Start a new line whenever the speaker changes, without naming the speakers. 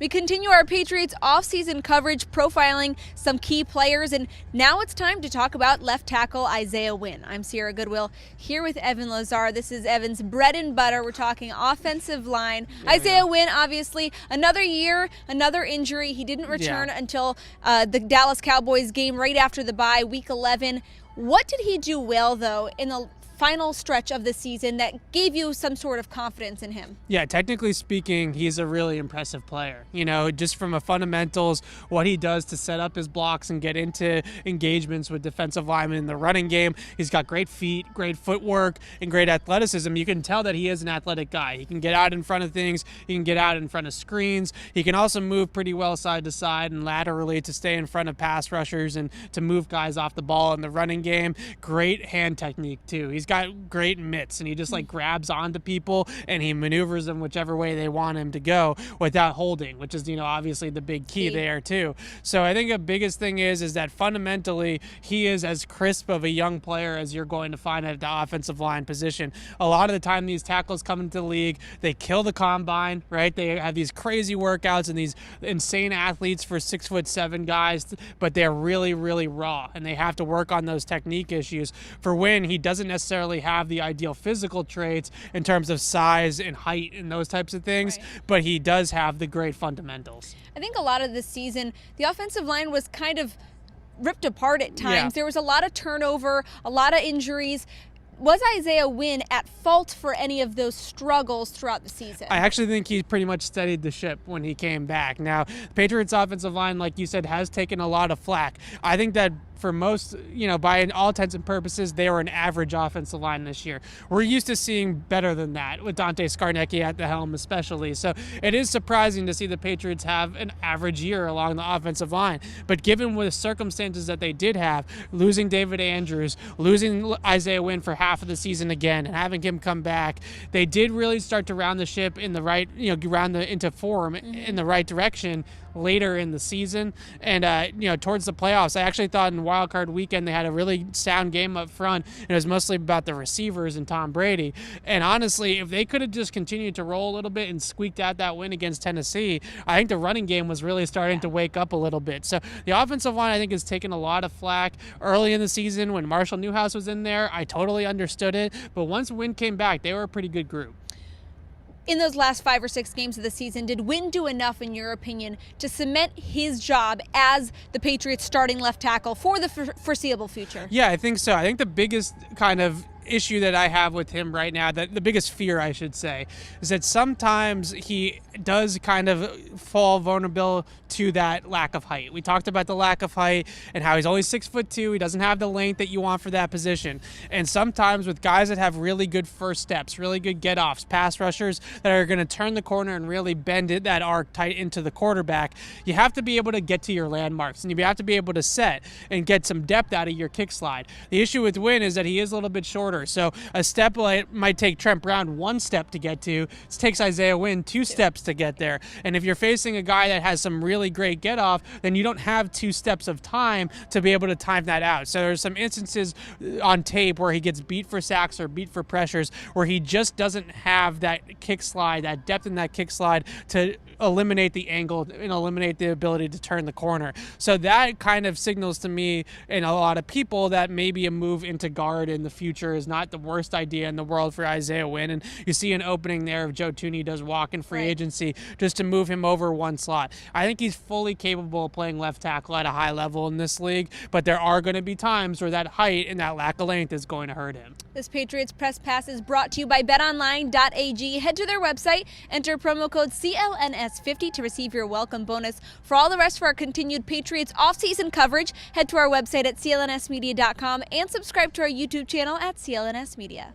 We continue our Patriots offseason coverage, profiling some key players, and now it's time to talk about left tackle Isaiah Wynn. I'm Sierra Goodwill here with Evan Lazar. This is Evan's bread and butter. We're talking offensive line. Isaiah Wynn, obviously, another year, another injury. He didn't return until the Dallas Cowboys game right after the bye, week 11. What did he do well, though, in the final stretch of the season that gave you some sort of confidence in him?
Yeah, technically speaking, he's a really impressive player. You know, just from a fundamentals, what he does to set up his blocks and get into engagements with defensive linemen in the running game. He's got great feet, great footwork, and great athleticism. You can tell that he is an athletic guy. He can get out in front of things. He can get out in front of screens. He can also move pretty well side to side and laterally to stay in front of pass rushers and to move guys off the ball in the running game. Great hand technique, too. He's got great mitts, and he just grabs onto people and he maneuvers them whichever way they want him to go without holding, which is, obviously the big key there too. So I think the biggest thing is that fundamentally he is as crisp of a young player as you're going to find at the offensive line position. A lot of the time these tackles come into the league, they kill the combine, right? They have these crazy workouts and these insane athletes for 6'7" guys, but they're really, really raw and they have to work on those technique issues. For Wynn, he doesn't necessarily have the ideal physical traits in terms of size and height and those types of things, but he does have the great fundamentals.
I think a lot of this season, the offensive line was kind of ripped apart at times.
Yeah.
There was a lot of turnover, a lot of injuries. Was Isaiah Wynn at fault for any of those struggles throughout the season? I
actually think he pretty much steadied the ship when he came back. Now, the Patriots offensive line, like you said, has taken a lot of flack. I think that for most, by all intents and purposes, they were an average offensive line this year. We're used to seeing better than that with Dante Scarnecchia at the helm especially. So it is surprising to see the Patriots have an average year along the offensive line. But given the circumstances that they did have, losing David Andrews, losing Isaiah Wynn for half of the season again, and having him come back, they did really start to round the ship in the right, into form in the right direction later in the season. And, towards the playoffs, I actually thought in Wild Card weekend they had a really sound game up front. It was mostly about the receivers and Tom Brady. And honestly, if they could have just continued to roll a little bit and squeaked out that win against Tennessee, I think the running game was really starting to wake up a little bit. So the offensive line, I think, has taken a lot of flack early in the season when Marshall Newhouse was in there. I totally understood it. But once Wynn came back, they were a pretty good group.
In those last 5 or 6 games of the season, did Wynn do enough, in your opinion, to cement his job as the Patriots' starting left tackle for the foreseeable future?
Yeah, I think so. I think the biggest kind of issue that I have with him right now, that the biggest fear, I should say, is that sometimes he does kind of fall vulnerable to that lack of height. We talked about the lack of height and how he's only 6'2". He doesn't have the length that you want for that position. And sometimes with guys that have really good first steps, really good get-offs, pass rushers that are going to turn the corner and really bend that arc tight into the quarterback, you have to be able to get to your landmarks and you have to be able to set and get some depth out of your kick slide. The issue with Wynn is that he is a little bit shorter. So a step might take Trent Brown 1 step to get to. It takes Isaiah Wynn 2 steps to get there. And if you're facing a guy that has some really great get off, then you don't have 2 steps of time to be able to time that out. So there's some instances on tape where he gets beat for sacks or beat for pressures where he just doesn't have that kick slide, that depth in that kick slide to eliminate the angle and eliminate the ability to turn the corner. So that kind of signals to me and a lot of people that maybe a move into guard in the future is not the worst idea in the world for Isaiah Wynn. And you see an opening there if Joe Thuney does walk in free agency just to move him over 1 slot. I think he's fully capable of playing left tackle at a high level in this league, but there are going to be times where that height and that lack of length is going to hurt him.
This Patriots Press Pass is brought to you by betonline.ag. Head to their website, enter promo code CLNS50 to receive your welcome bonus. For all the rest of our continued Patriots offseason coverage, head to our website at clnsmedia.com and subscribe to our YouTube channel at CLNS Media.